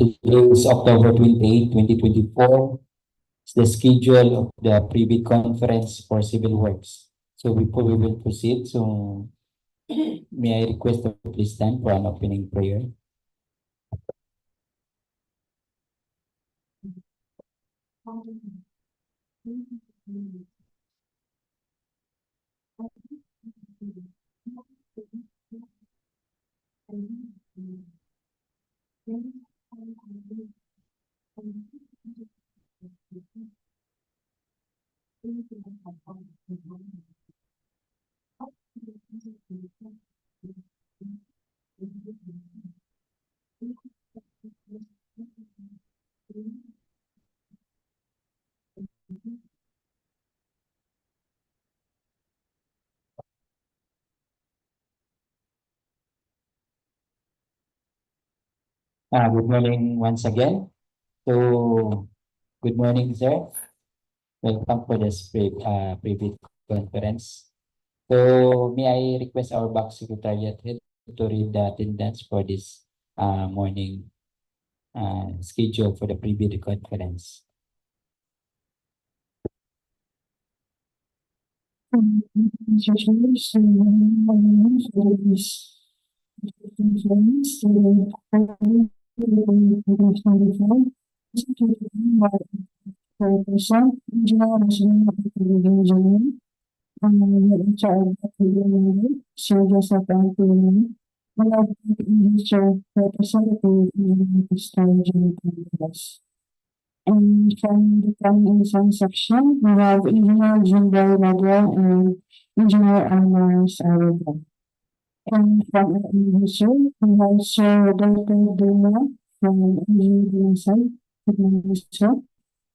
Today is October 28, 2024. It's the schedule of the pre-bid conference for civil works. So before we will proceed, so may I request to please stand for an opening prayer. Good morning once again. So, good morning, sir. Welcome for this pre-bid conference. So, may I request our back secretariat head to read the attendance for this morning schedule for the pre-bid conference. And from the Communication section, we have Engineer Jimbo Lago and Engineer Almaris Arroyo. And from the industry, we have Sir Dr. Duma from Engineering Site, Technology.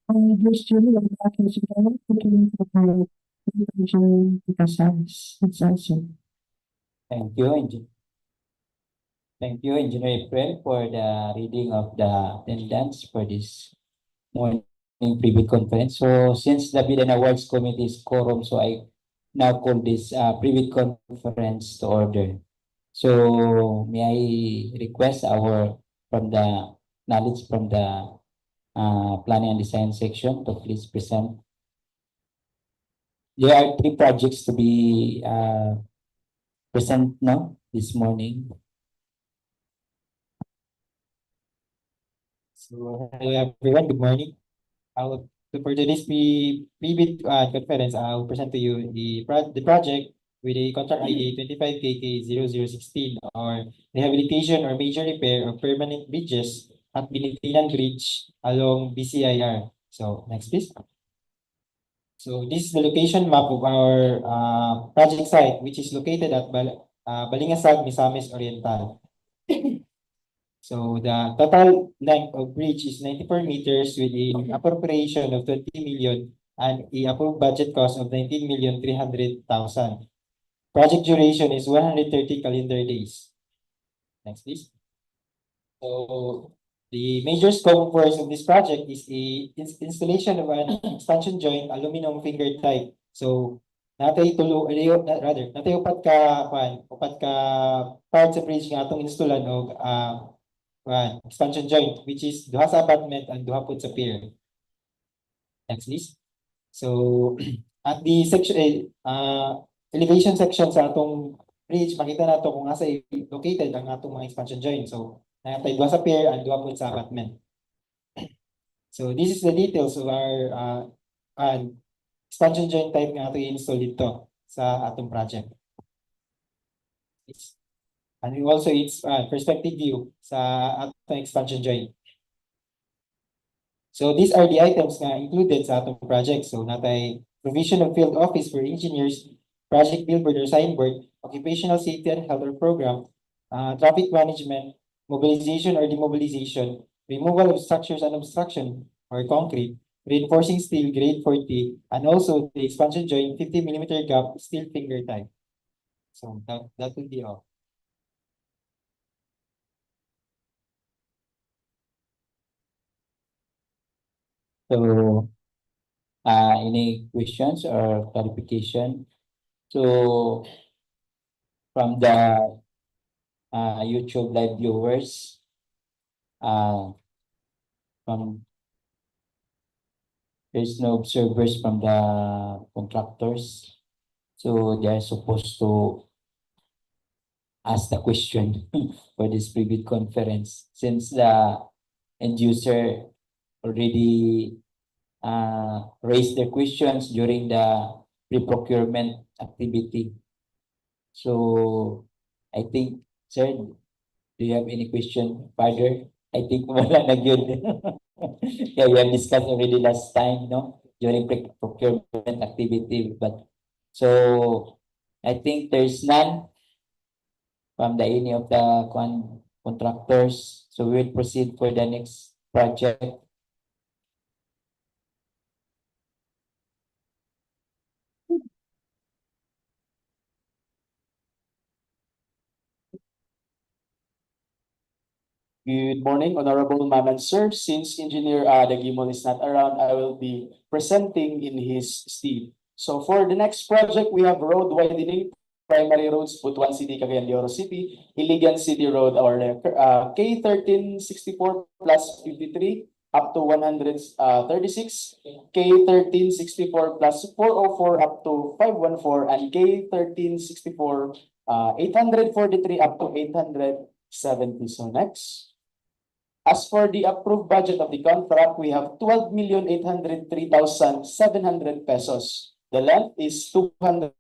And this Julie and Dr. Sigara, Procurement for Engineering Picassas. It's also. Thank you, Thank you, Engineer April, for the reading of the attendance for this morning pre-bid conference. So since the Bid and Awards Committee is quorum, so I now call this pre-bid conference to order. So may I request from the knowledge from the planning and design section to please present. There are 3 projects to be present now this morning. So hello everyone, good morning. For today's pre-bid conference, I'll present to you the project with a contract ID 25KK0016 or rehabilitation or major repair of permanent bridges at Binitinan Bridge along BCIR. So next please. So this is the location map of our project site, which is located at Balingasag, Misamis Oriental. So the total length of bridge is 94 meters with an appropriation of 20 million and a approved budget cost of 19,300,000. Project duration is 130 calendar days. Next, please. So the major scope of works of this project is the installation of an expansion joint aluminum finger type. So natay upat ka parts sa bridge nga atong installan og expansion joint, which is duha sa abutment and duha pud sa pier. Next, please. So at the section elevation section sa atong bridge, makita nato kung asa located ang atong mga expansion joint. So natay duha sa pier and duha pud sa abutment. So this is the details of our expansion joint type nga ato i-install dito sa atong project. And also its perspective view sa atong expansion joint. So these are the items na included sa atong project. So natay provision of field office for engineers, project billboard or signboard, occupational safety and health program, traffic management, mobilization or demobilization, removal of structures and obstruction or concrete, reinforcing steel grade 40, and also the expansion joint 50mm gap steel finger type. So that will be all. So, any questions or clarification? So, from the YouTube live viewers, there's no observers from the contractors. So they're supposed to ask the question for this pre-bid conference since the end user already raised their questions during the pre-procurement activity. So I think, sir, do you have any question further? I think wala na yun. Yeah, we have discussed already last time, no? During procurement activity. But so I think there's none from any of the contractors. So we will proceed for the next project. Good morning, Honorable Ma'am and Sir. Since Engineer Dagimon is not around, I will be presenting in his stead. So for the next project, we have road widening, primary roads, Butuan City, Cagayan de Oro City, Iligan City Road, or K1364 plus 53 up to 136, K1364 plus 404 up to 514, and K1364 843 up to 870. So next. As for the approved budget of the contract, we have 12,803,700 pesos. The length is 220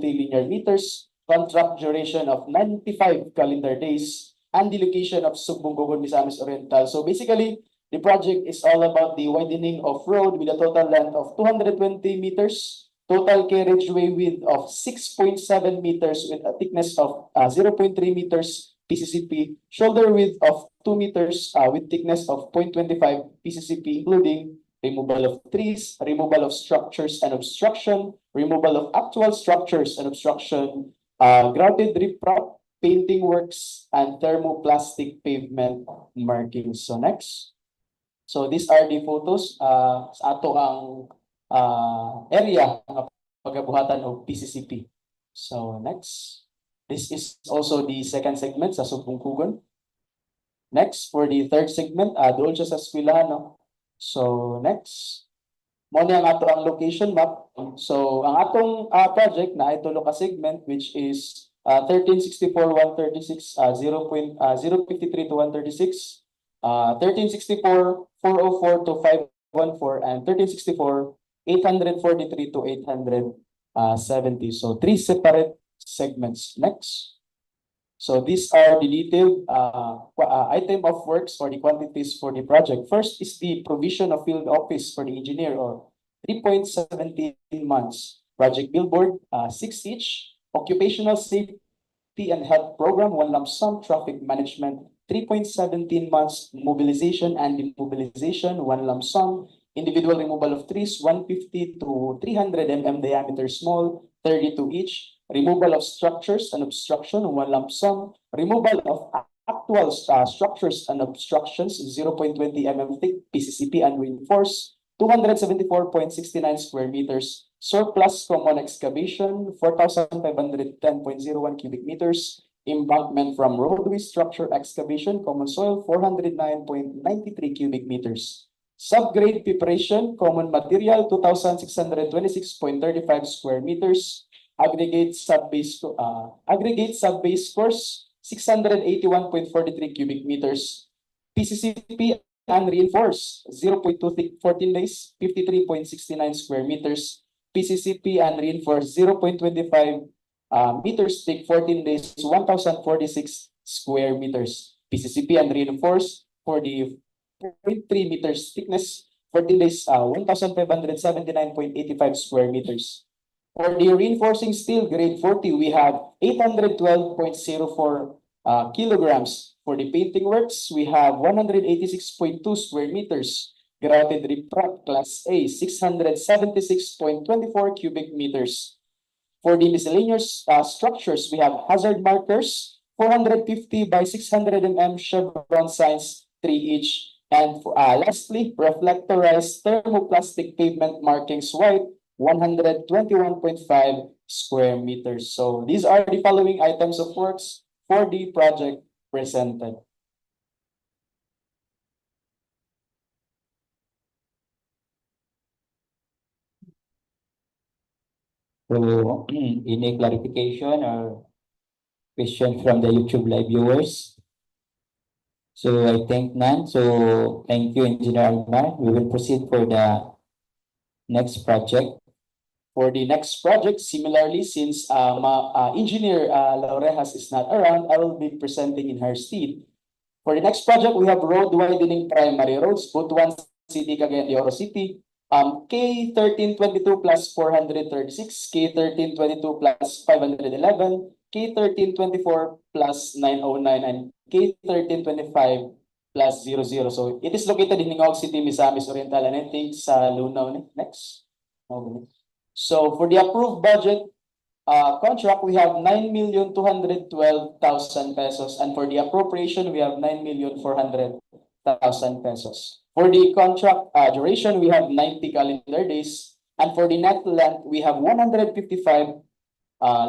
linear meters, contract duration of 95 calendar days, and the location of Subbunggogon, Misamis Oriental. So basically, the project is all about the widening of road with a total length of 220 meters, total carriageway width of 6.7 meters with a thickness of 0.3 meters PCCP, shoulder width of 2 meters with thickness of 0.25 PCCP, including removal of trees, removal of structures and obstruction, removal of actual structures and obstruction, grouted riprap, painting works, and thermoplastic pavement markings. So next. So these are the photos sa ato ang area ng pagabuhatan of PCCP. So next. This is also the second segment sa Subbunggogon. Next, for the third segment, doon siya sa eskwelahan, no? So, next. Muna ang ato ang location map. So, ang atong project na ito loka segment, which is 1364-136, 0.053 to 136, 1364-404 to 514, and 1364-843 to 870. So, three separate segments. Next. So these are the detailed item of works or the quantities for the project. First is the provision of field office for the engineer, or 3.17 months. Project billboard, 6 each. Occupational safety and health program, 1 lump sum. Traffic management, 3.17 months. Mobilization and demobilization, 1 lump sum. Individual removal of trees, 150 to 300 mm diameter small, 32 each. Removal of structures and obstruction, 1 lump sum. Removal of actual structures and obstructions, 0.20 mm thick, PCCP and reinforced, 274.69 square meters. Surplus common excavation, 4,510.01 cubic meters. Embankment from roadway structure excavation, common soil, 409.93 cubic meters. Subgrade preparation, common material, 2,626.35 square meters. Aggregate subbase course, 681.43 cubic meters. PCCP and reinforced, 0.2 thick, 14 days, 53.69 square meters. PCCP and reinforced, 0.25 meters thick, 14 days, 1,046 square meters. PCCP and reinforced for the 0.3 meters thickness, 14 days, 1,579.85 square meters. For the reinforcing steel grade 40, we have 812.04 kilograms. For the painting works, we have 186.2 square meters. Grouted riprap class A, 676.24 cubic meters. For the miscellaneous structures, we have hazard markers, 450 by 600 mm chevron signs, 3 each. And lastly, reflectorized thermoplastic pavement markings white, 121.5 square meters. So these are the following items of works for the project presented. So, any clarification or question from the YouTube live viewers? So I think none. So thank you, Engineer Almar. We will proceed for the next project. For the next project, similarly, since Engineer Laurejas is not around, I will be presenting in her stead. For the next project, we have road widening primary roads, Butuan City-Cagayan City, K 1322 plus 436, K 1322 plus 511, K 1324 plus 909, and K 1325 plus 00. So it is located in City, Misamis Oriental, and I think sa Lunao. Next. Okay. So for the approved budget contract, we have 9,212,000 pesos, and for the appropriation, we have 9,400,000 pesos. For the contract duration, we have 90 calendar days, and for the net length, we have 155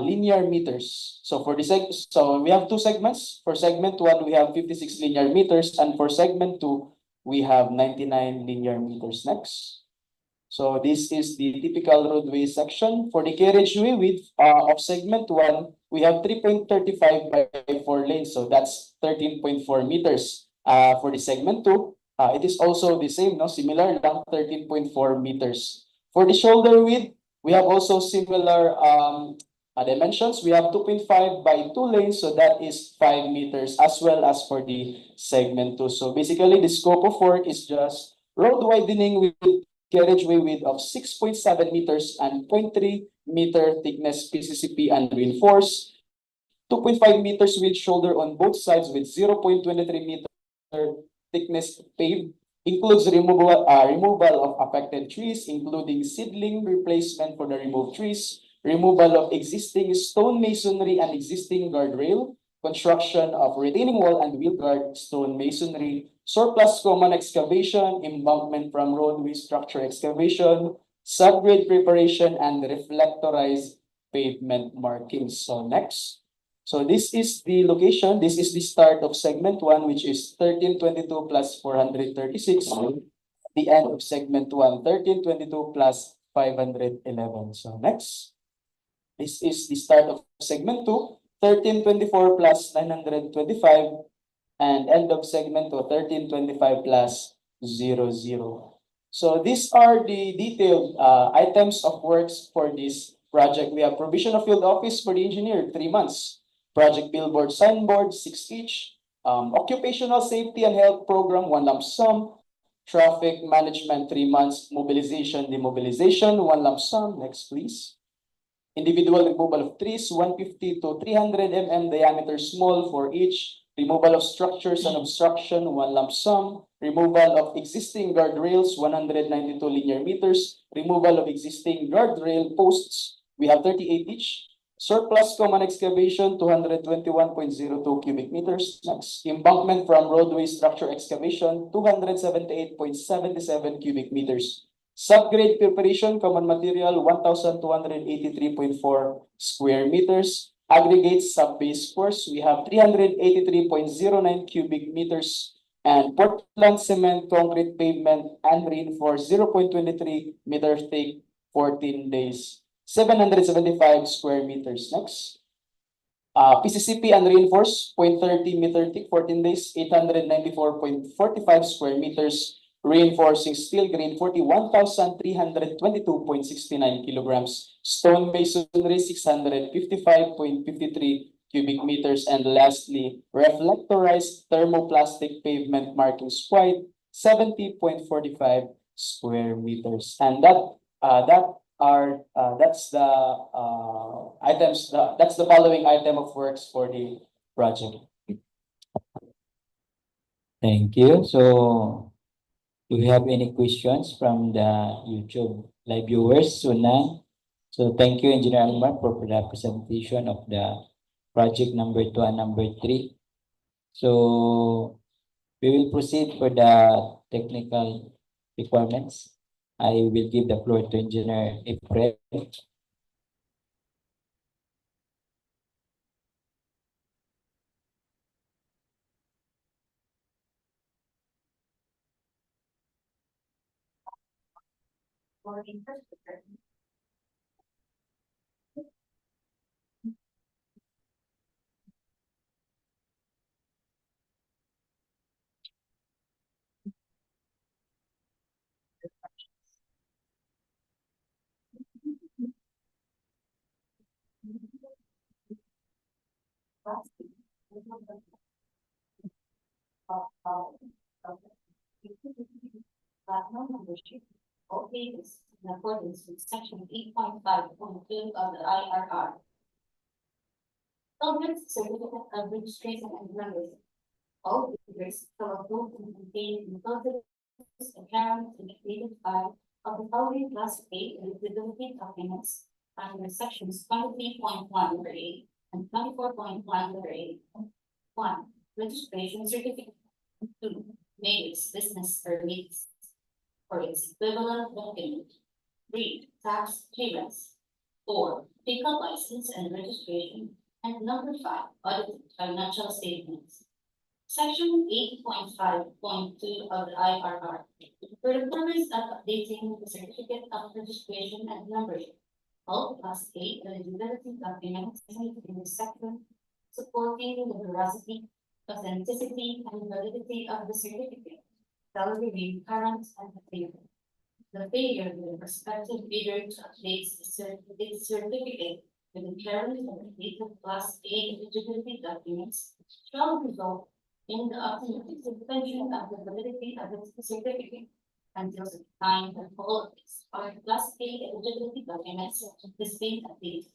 linear meters. So for the we have two segments. For segment 1, we have 56 linear meters, and for segment 2, we have 99 linear meters. Next. So this is the typical roadway section. For the carriageway width of segment 1, we have 3.35 by 4 lanes. So that's 13.4 meters. For the segment 2, it is also the same, no? Similar lang, 13.4 meters. For the shoulder width, we have also similar dimensions. We have 2.5 by 2 lanes. So that is 5 meters, as well as for the segment 2. So basically, the scope of work is just road widening with carriageway width of 6.7 meters and 0.3 meter thickness PCCP and reinforced, 2.5 meters with shoulder on both sides with 0.23 meter thickness paved, includes removal of affected trees, including seedling replacement for the removed trees, removal of existing stone masonry and existing guardrail, construction of retaining wall and wheel guard stone masonry, surplus common excavation, embankment from roadway structure excavation, subgrade preparation, and reflectorized pavement markings. So next. So this is the location. This is the start of segment 1, which is 1322 plus 436. The end of segment 1, 1322 plus 511. So next. This is the start of segment 2, 1324 plus 925. And end of segment to 1325 plus 00. So these are the detailed items of works for this project. We have provision of field office for the engineer, 3 months. Project billboard signboard, 6 each. Occupational safety and health program, 1 lump sum. Traffic management, 3 months. Mobilization, demobilization, 1 lump sum. Next, please. Individual removal of trees, 150 to 300 mm diameter small for each. Removal of structures and obstruction, 1 lump sum. Removal of existing guardrails, 192 linear meters. Removal of existing guardrail posts, we have 38 each. Surplus common excavation, 221.02 cubic meters. Next, embankment from roadway structure excavation, 278.77 cubic meters. Subgrade preparation, common material, 1,283.4 square meters. Aggregate sub-base course, we have 383.09 cubic meters. And Portland cement, concrete pavement, and reinforced 0.23 meter thick, 14 days. 775 square meters. Next. PCCP and reinforced, 0.30 meter thick, 14 days, 894.45 square meters. Reinforcing steel grade 41,322.69 kilograms. Stone masonry 655.53 cubic meters. And lastly, reflectorized thermoplastic pavement markings white 70.45 square meters. And that's the items. That's the following item of works for the project. Thank you. So do we have any questions from the YouTube live viewers? So none. So thank you, Engineer Almar, for the presentation of the project number 2 and number 3. So we will proceed for the technical requirements. I will give the floor to Engineer April. Membership. Okay, this in accordance with section 8.5.2 of the IRR. Government certificate of registration and membership. All figures shall approve and contain in the account and created file of the following class A eligibility documents under sections 23.1 and 24.1 1. Registration certificate. 2. Mayor's business permits for its equivalent document. 3. Tax clearance. 4. Pickup license and registration. And number 5. Audited financial statements. Section 8.5.2 of the IRR. For the purpose of updating the certificate of registration and membership, all Class A eligibility documents in the section supporting the veracity, authenticity, and validity of the certificate shall remain current and available. The failure of the prospective bidder to update its certificate with the current and updated Class A eligibility documents shall result in the automatic suspension of the validity of its certificate until the time that all of its Class A eligibility documents is being updated.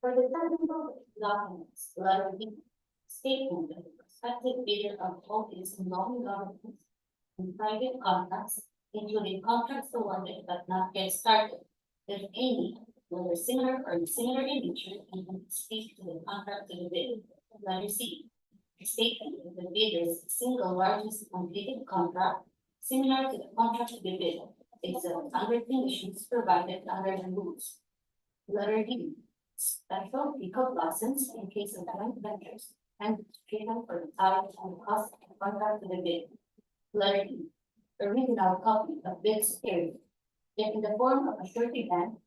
For the technical documents, letter B, statement that the prospective bidder of all its non-government and private contracts, including contracts awarded but not yet started, if any, whether similar or dissimilar in nature, and can speak to the contract to the bid. Letter C, a statement that the bidder's single largest completed contract, similar to the contract to the bid, except under conditions provided under the rules. Letter D, special pickup license in case of joint ventures and treatment for the time and cost of the contract to the bid. Letter E, original copy of bid security, if in the form of a surety bond,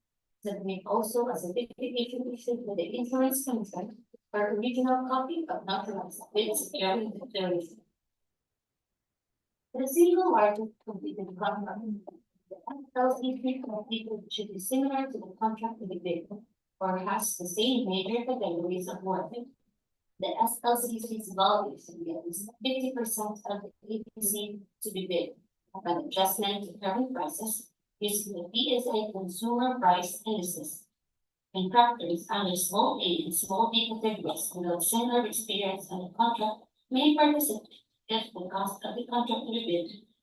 submit also a certification issued by the Insurance Commission or original copy of notarized bid security declaration. The single largest completed contract, the LCP completed should be similar to the contract to the bid or has the same major categories of work. The SLCC's value should be at least 50% of the APC to be bid, an adjustment to current prices using the PSA consumer price indices. Contractors under small A and small B categories without similar experience on the contract may participate if the cost of the contract to be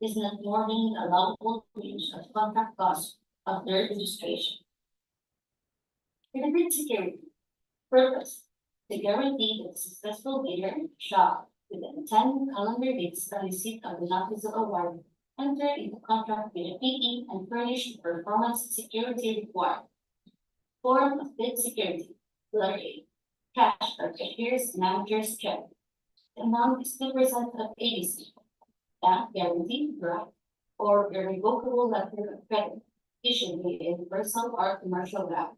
bid is not more than the allowable range of contract costs of their registration. For the bid security purpose, to guarantee that the successful bidder shall, within 10 calendar days of receipt of the notice of award, enter into contract with a PE and furnish the performance security required. Form of bid security. Letter A, cash or cashiers manager's check. The amount is 2% of ADC. Bank guarantee, draft, or irrevocable letter of credit issued by a personal or commercial bank.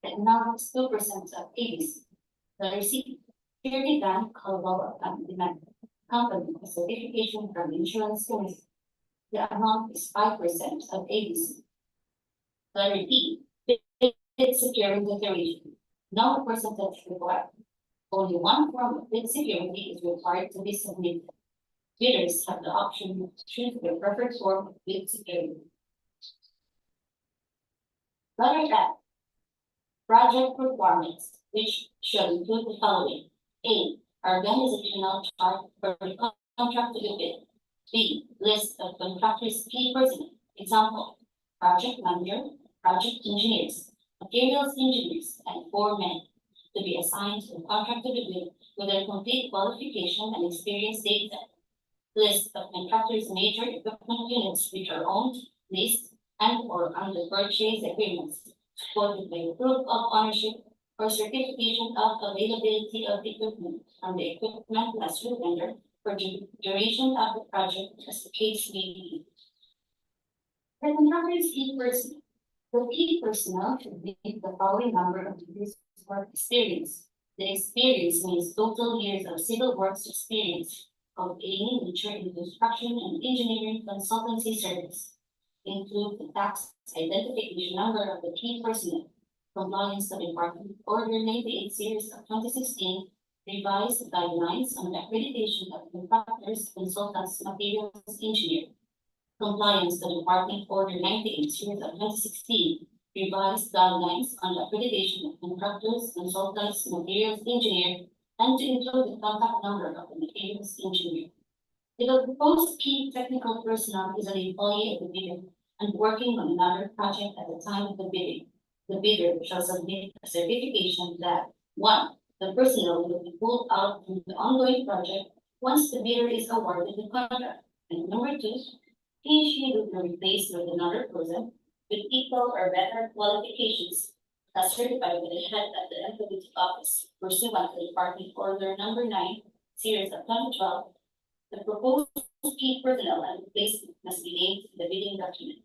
The amount is 2% of ADC. Letter C, security bank callable upon demand. Company a certification from the Insurance Commission. The amount is 5% of ADC. Letter D, bid security declaration. No percentage required. Only one form of bid security is required to be submitted. Bidders have the option to choose their preferred form of bid security. Letter F, project requirements, which shall include the following. A, organizational chart for the contract to be bid. B, list of contractors' key personnel. Example, project manager, project engineers, materials engineers, and foremen to be assigned to the contract to be bid with their complete qualification and experience data. List of contractors' major equipment units which are owned, leased, and or under purchase agreements, supported by proof of ownership or certification of availability of the equipment from the equipment master vendor for the duration of the project as the case may be. The contractor's key personnel. The key personnel should be the following number of years work experience. The experience means total years of civil works experience of any nature in construction and engineering consultancy service. Include the tax identification number of the key personnel, compliance to the Department Order 98 Series of 2016, revised guidelines on the accreditation of contractors, consultants, materials engineer. Compliance to the Department Order 98 Series of 2016, revised guidelines on the accreditation of contractors, consultants, materials engineer, and to include the contact number of the materials engineer. The proposed key technical personnel is an employee of the bidder and working on another project at the time of the bidding. The bidder shall submit a certification that, one, the personnel will be pulled out from the ongoing project once the bidder is awarded the contract. And number two, he or she will be replaced with another person with equal or better qualifications as certified by the head at the employee office pursuant to Department Order Number 9, Series of 2012. The proposed key personnel and replacement must be named in the bidding document.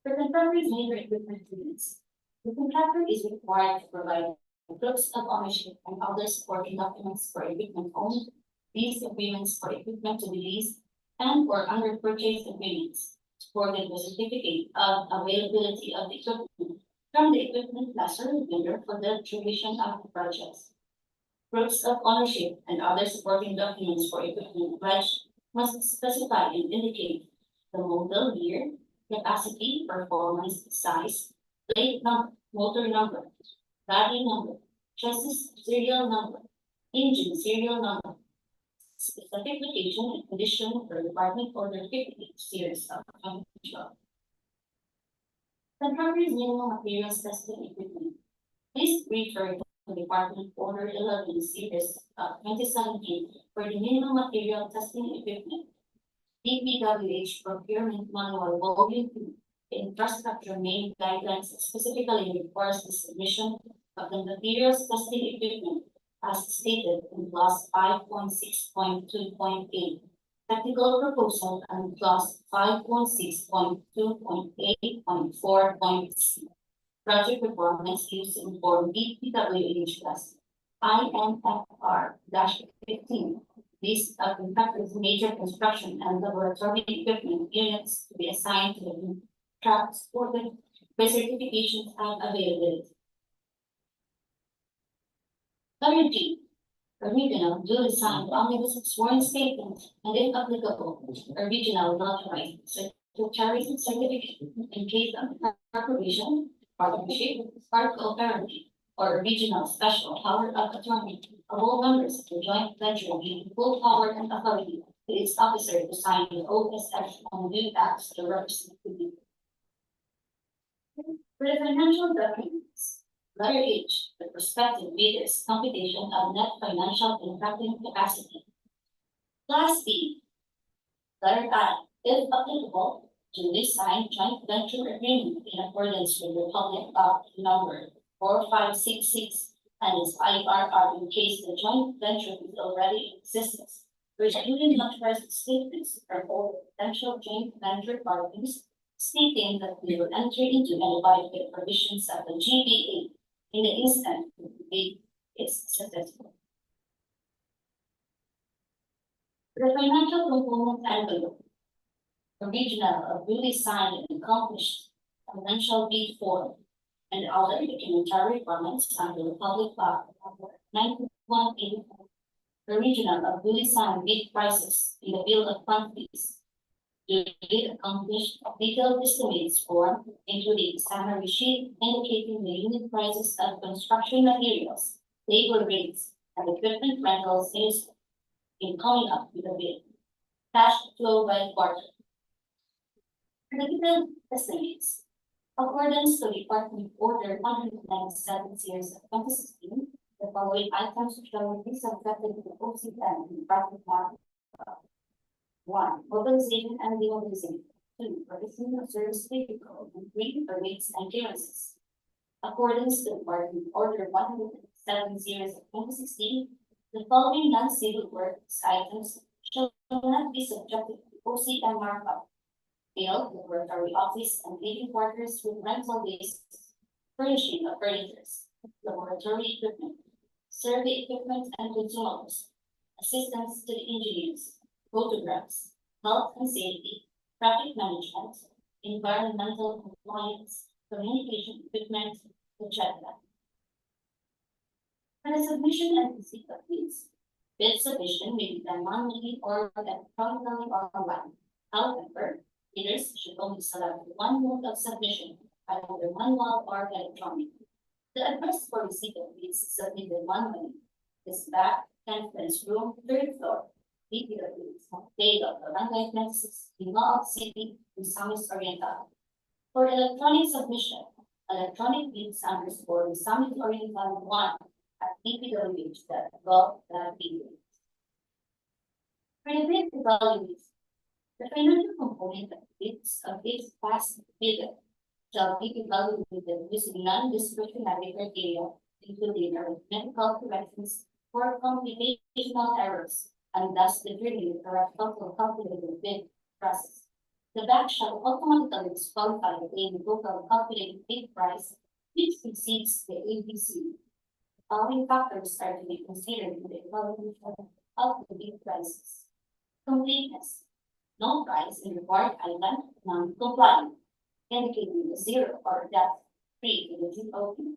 For contractors' major equipment units, the contractor is required to provide proofs of ownership and other supporting documents for equipment owned, lease agreements for equipment to be leased, and or under purchase agreements, supported with certificate of availability of the equipment from the equipment lessor vendor for the duration of the projects. Proofs of ownership and other supporting documents for equipment pledged must specify and indicate the model year, capacity, performance, size, plate number, motor number, body number, chassis serial number, engine serial number, specific location and condition for Department Order 50 Series of 2012. Contractors' minimum materials testing equipment. Please refer to Department Order 11 Series of 2017 for the minimum material testing equipment. DPWH Procurement Manual Volume 2, Infrastructure Main Guidelines specifically requires the submission of the materials testing equipment as stated in clause 5.6.2.8, technical proposal, and clause 5.6.2.8.4.c. Project requirements used in Form DPWH plus INFR-15. List of contractors' major construction and laboratory equipment units to be assigned to the transported by certifications and availability. Letter G. Original duly signed omnibus sworn statement and if applicable, original notarized secretary's certificate in case of corporation, partnership, partial guarantee, or original special power of attorney of all members of the joint venture being full power and authority to its officer to sign the OSF on due acts to represent the people. For the financial documents, letter H, the prospective bidder's computation of net financial contracting capacity. Class B, letter I, if applicable, duly signed joint venture agreement in accordance with Republic Act number 4566 and its IRR in case the joint venture is already in existence, which duly notarized statements from all potential joint venture parties stating that we will enter into and abide by the provisions of the GBA in the instant the bid is successful. The financial component envelope, original of duly signed and accomplished financial bid form, and other documentary requirements under the Public Law number 9184, original of duly signed bid prices in the bill of quantities, duly accomplished detailed estimates form, including summary sheet indicating the unit prices of construction materials, labor rates, and equipment rentals in coming up with a bid. Cash flow by quarter. Detailed estimates. Accordance to Department Order 197 Series of 2016, the following items shall be subjected to the OCM in practice market. 1. Mobilization and demobilization. 2. Provision of service vehicle. And 3. Permits and clearances. Accordance to Department Order 107 Series of 2016, the following non-civil works items shall not be subjected to OCM markup. Field, laboratory office, and living quarters with rental days, furnishing of furnitures, laboratory equipment, survey equipment and consumables, assistance to the engineers, photographs, health and safety, traffic management, environmental compliance, communication equipment, etc. For the submission and receipt of bids, bid submission may be done manually or electronically or online. However, bidders should only select one mode of submission, either manual or electronic. The address for receipt of bids submitted manually is back conference room, 3rd floor, DPWH, Day of Barangay 26, Limao City, Misamis Oriental. For electronic submission, electronic bids underscore Misamis Oriental 1 at dpwh.gov.ph. For the bid evaluation, the financial component of bids past bidder shall be evaluated using non-discretionary criteria, including arithmetical corrections for computational errors, and thus determine the correct total calculated bid process. The bank shall automatically disqualify the total calculated bid price which exceeds the ABC. The following factors are to be considered in the evaluation of the bid prices. Completeness. No price in required item non-compliant, indicating a zero or debt free in the GOP.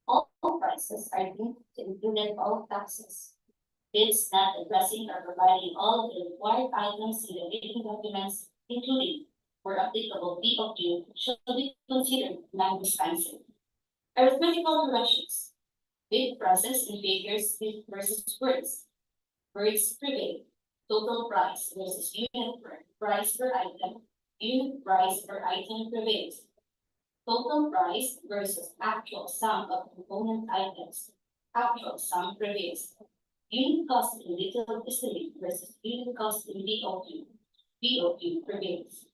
All prices are deemed to include all taxes. Bids not addressing or providing all of the required items in the bidding documents, including, where applicable, BOQ, shall be considered non-responsive. Arithmetical corrections. Bid process in figures versus words. Words prevail. Total price versus unit price per item. Unit price per item prevails. Total price versus actual sum of component items. Actual sum prevails. Unit cost in detailed estimate versus unit cost in BOQ. BOQ prevails.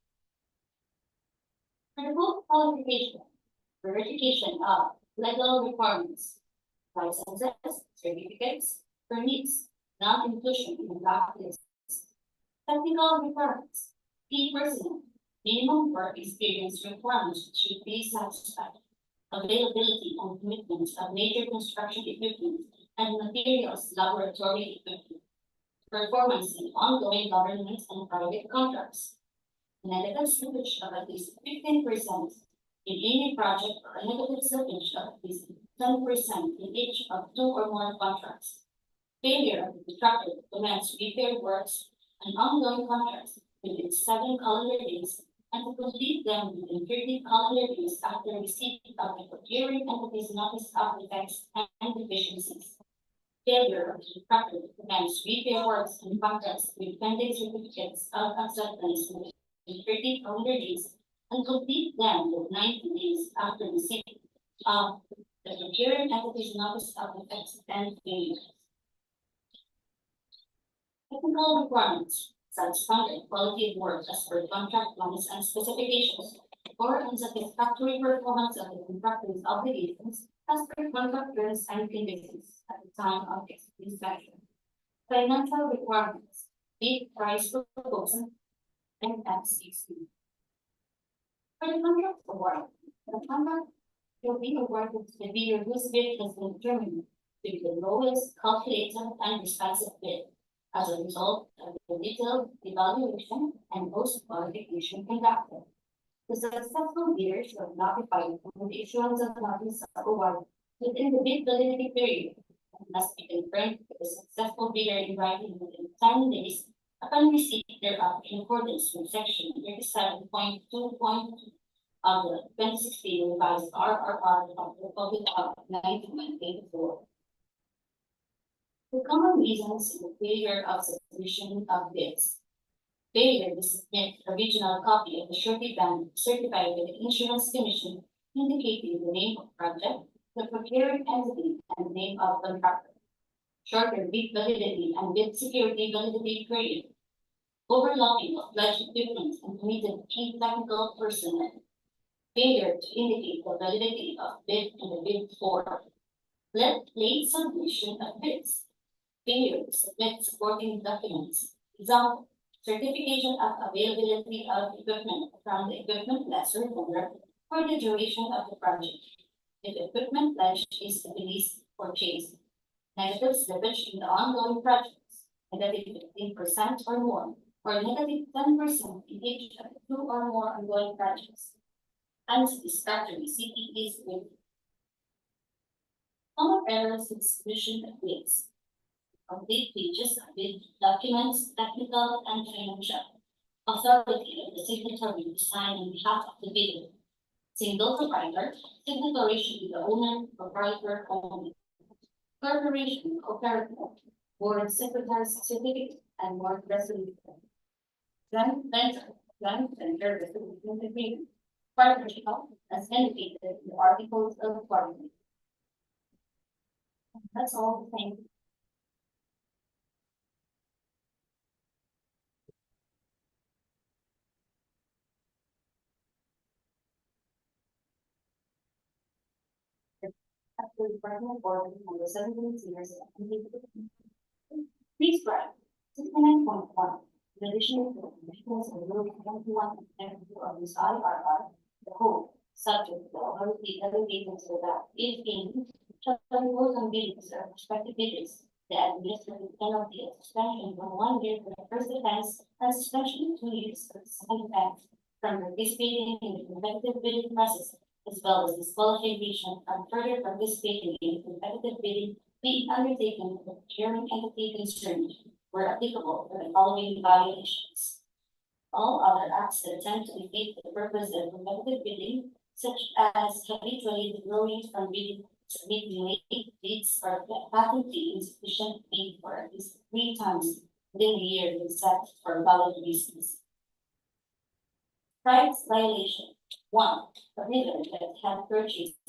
For the book qualification, verification of legal requirements, licenses, certificates, permits, non-inclusion in the blacklist. Technical requirements, key personnel, minimum work experience requirements should be satisfied. Availability and commitment of major construction equipment and materials laboratory equipment. Performance in ongoing government and private contracts. Negative slippage of at least 15% in any project or a negative slippage of at least 10% in each of 2 or more contracts. Failure of the contractor to commence repair works and ongoing contracts within 7 calendar days and to complete them within 30 calendar days after receipt of the procuring entity's notice of defects and deficiencies. Failure of the contractor to commence repair works and contracts with pending certificates of acceptance within 30 calendar days and complete them with 90 days after receipt of the procuring entity's notice of defects and failures. Technical requirements, substandard quality of work as per contract plans and specifications, or unsatisfactory performance of the contractor's obligations as per contract terms and conditions at the time of inspection. Financial requirements, bid price proposal, and FCC. For the contract award, the contract will be awarded to the bidder whose bid has been determined to be the lowest calculated and responsive bid as a result of the detailed evaluation and post-qualification conducted. The successful bidder shall notify of the issuance of notice of award within the bid validity period and must be confirmed with the successful bidder in writing within 10 days upon receipt thereof in accordance with section 37.2.2 of the 2016 revised RRR of the Republic of 1984. The common reasons in the failure of submission of bids. Failure to submit original copy of the surety bond certified by the Insurance Commission indicating the name of project, the procuring entity, and name of contractor. Shorter bid validity and bid security validity period. Overlapping of pledged equipment and committed key technical personnel. Failure to indicate the validity of bid in the bid form. Late submission of bids. Failure to submit supporting documents. Example, certification of availability of equipment from the equipment lessor vendor for the duration of the project. If equipment pledge is released or changed. Negative slippage in the ongoing projects, negative 15% or more, or negative 10% in each of the 2 or more ongoing projects. unsatisfactory CPAs with common errors in submission of bids, complete pages of bid documents, technical and financial, authority of the signatory to sign on behalf of the bidder, single proprietor, signatory should be the owner, proprietor only, corporation, operator, board secretary certificate, and board resolution. Joint venture resolution agreement, partnership as indicated in the articles of partnership. That's all, thank you. After Department Board number 17 series. Please write 69.1. The additional provisions of Rule 21 and 2 of this IRR, the whole, subject to the authority delegated to that if in shall impose on bidders or prospective bidders the administrative penalty of suspension from 1 year for the first offense and suspension of 2 years for the second offense from participating in the competitive bidding process, as well as disqualification from further participating in competitive bidding being undertaken for the procuring entity concerned where applicable for the following violations. All other acts that attempt to defeat the purpose of competitive bidding, such as habitually withdrawing from bidding, submitting late bids, or patently insufficient bid for at least 3 times within a year when set for valid reasons. Rights violation. 1. A bidder that had purchased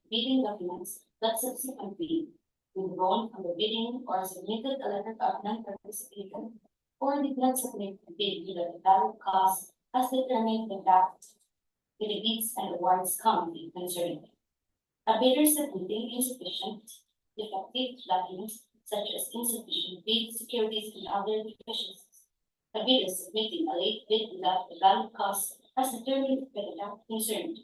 bidding documents that subsequently withdrawn from the bidding or submitted a letter of non-participation or did not submit the bid without a valid cause as determined in that with the bids and awards committee concerning. A bidder submitting insufficient defective documents such as insufficient bid securities and other deficiencies. A bidder submitting a late bid without a valid cause as determined by the act concerned.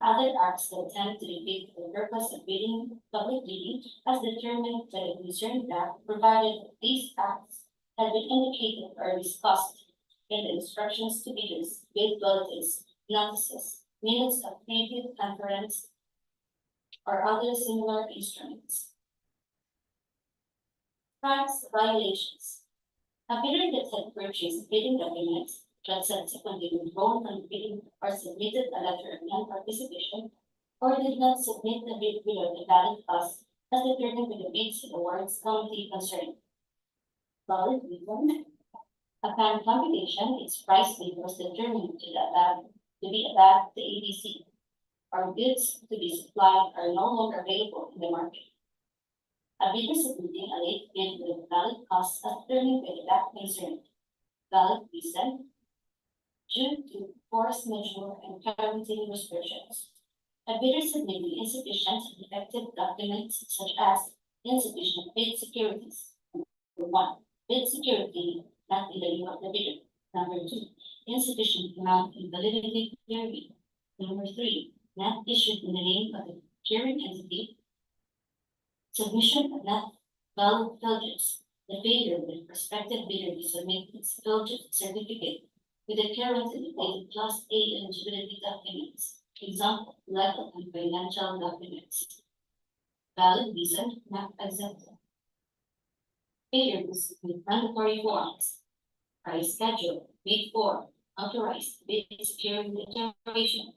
Other acts that attempt to defeat the purpose of bidding, public bidding, as determined by the concerned act, provided that these acts had been indicated or discussed in the instructions to bidders, bid bulletins, notices, minutes of previous conference, or other similar instruments. Rights violations. A bidder that had purchased bidding documents that subsequently withdrawn from the bidding or submitted a letter of non-participation or did not submit the bid without a valid cause as determined by the bids and awards committee concerned. Valid reason. Upon computation, its price bid was determined to be above the ABC, or goods to be supplied are no longer available in the market. A bidder submitting a late bid with a valid cause as determined by the act concerned. Valid reason. Due to force majeure and quarantine restrictions. A bidder submitting insufficient and defective documents such as insufficient bid securities. Number 1. Bid security not in the name of the bidder. Number 2. Insufficient amount in validity period. Number 3. Not issued in the name of the procuring entity. Submission of not valid filters. The failure of the prospective bidder to submit its filter certificate with the current indicated Class A eligibility documents, example, legal and financial documents. Valid reason not exempted. Failure to submit mandatory forms, price schedule, bid form, authorized bid security declaration,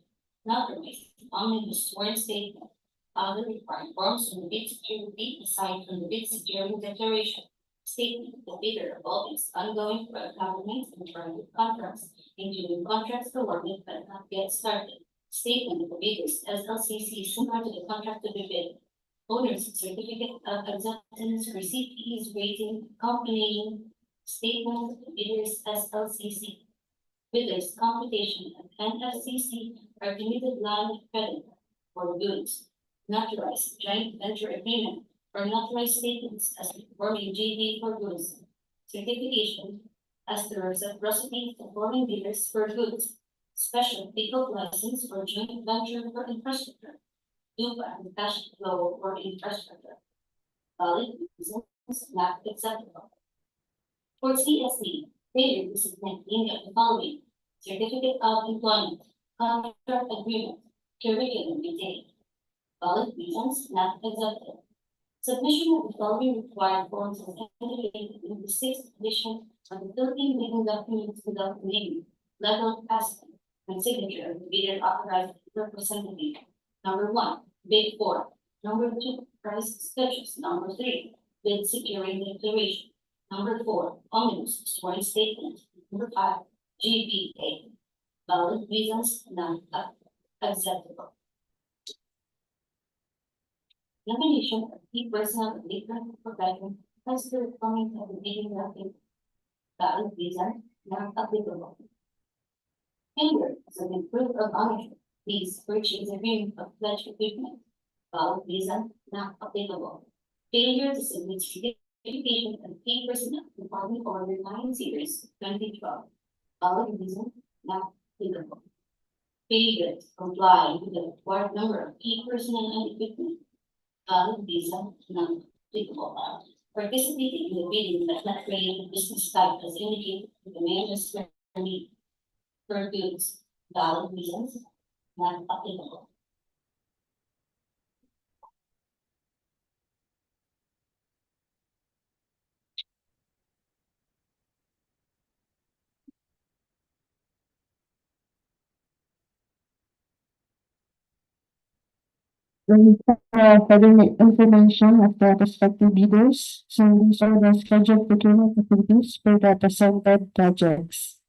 notarized omnibus sworn statement, other required forms from the bid security aside from the bid security declaration. Statement of the bidder of all its ongoing government and private contracts, including contracts awarded but not yet started. Statement of the bidders SLCC similar to the contract to be bid. Owner's certificate of acceptance, receipt fees, rating, accompanying statement of the bidders SLCC. Bidders computation of NFCC are committed line of credit for goods. Notarized joint venture agreement or notarized statements as performing JV for goods, certification as the reciprocity of foreign bidders for goods, special legal license for joint venture for infrastructure, DUPA and cash flow for infrastructure. Valid reasons not acceptable. For CSD, failure to submit any of the following: certificate of employment, Contract agreement, curriculum detail. Valid reasons not accepted. Submission of the following required forms is indicated in the sixth edition of the Philippine legal documents without name, level, aspect, and signature of the bidder authorized representative. Number one, bid 4. Number 2, price schedules. Number 3, bid security declaration. Number 4, omnibus sworn statement. Number 5, GBA. Valid reasons not acceptable. Nomination of key personnel of different profession as per the comment of the bidding document. Valid reason not applicable. Failure to the proof of ownership, lease, purchase agreement of pledge equipment. Valid reason not applicable. Failure to submit certification of key personnel department order 9 series 2012. Valid reason not applicable. Failure to comply with the required number of key personnel and equipment. Valid reason not applicable. Participating in the bidding but not creating business type as indicated in the mayor's permit for goods. Valid reasons not applicable. Then further information of the respective bidders. So these are the scheduled procurement activities for the presented projects.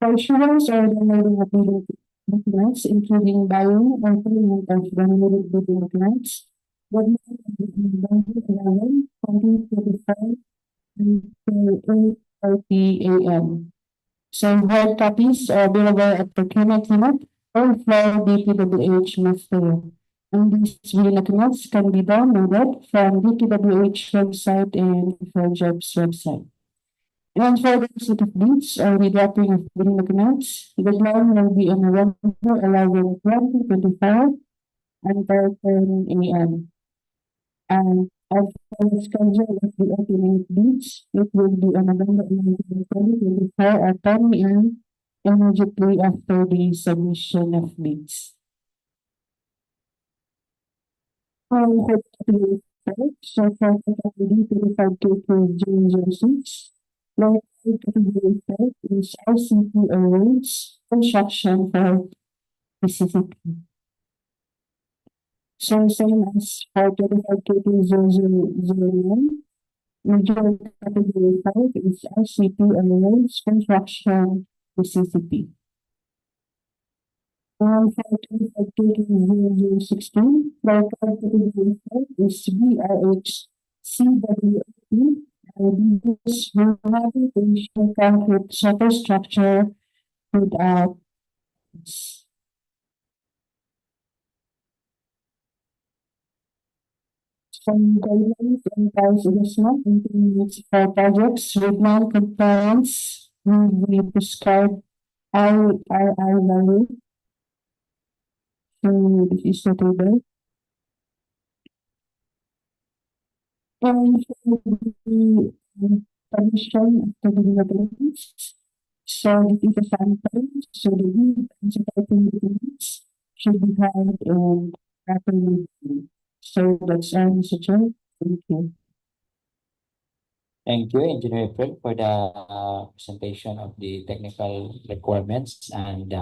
For assurance or downloading of bidding documents, including buying or payment of downloaded bidding documents, deadline of November 11, 2025 until 8:30 a.m. So hard copies are available at procurement unit or for DPWH Master. And these bidding documents can be downloaded from DPWH website and for jobs website. And for the receipt of bids or redacting of bidding documents, the deadline will be on November 11, 2025 until 10 a.m. And as for the schedule of the opening bids, it will be on November 11, 2024 at 10 a.m. immediately after the submission of bids. For the so for category 35K006, like category 5 is RCP awards construction for specific. So same as for 35K001, major category 5 is RCP awards construction specific. For 35K016, like category 5 is BRH CWP. This rehabilitation concrete superstructure without some guidelines and price adjustment includes for projects with non-compliance with the prescribed IRR value. So this is the table. And for the permission of the developments. So this is a sample. So the lead and supporting documents should be held and properly done. So that's all, Mr. Chair. Thank you. Thank you, Engineer April, for the presentation of the technical requirements and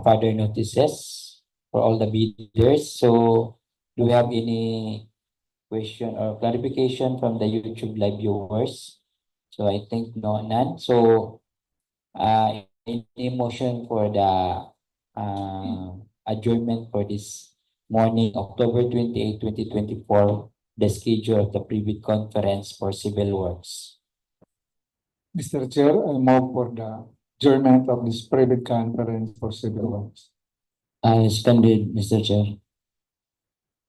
further notices for all the bidders. So do we have any question or clarification from the YouTube live viewers? So I think none. So any motion for the adjournment for this morning, October 28, 2024, the schedule of the pre-bid conference for civil works. Mr. Chair, I move for the adjournment of this private conference for civil works. Seconded, Mr. Chair.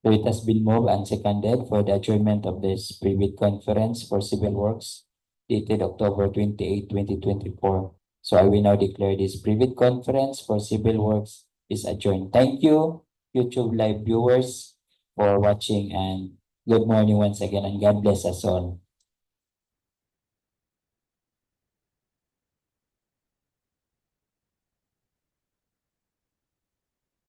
So it has been moved and seconded for the adjournment of this pre-bid conference for civil works dated October 28, 2024. So I will now declare this pre-bid conference for civil works is adjourned. Thank you, YouTube live viewers, for watching, and good morning once again, and God bless us all.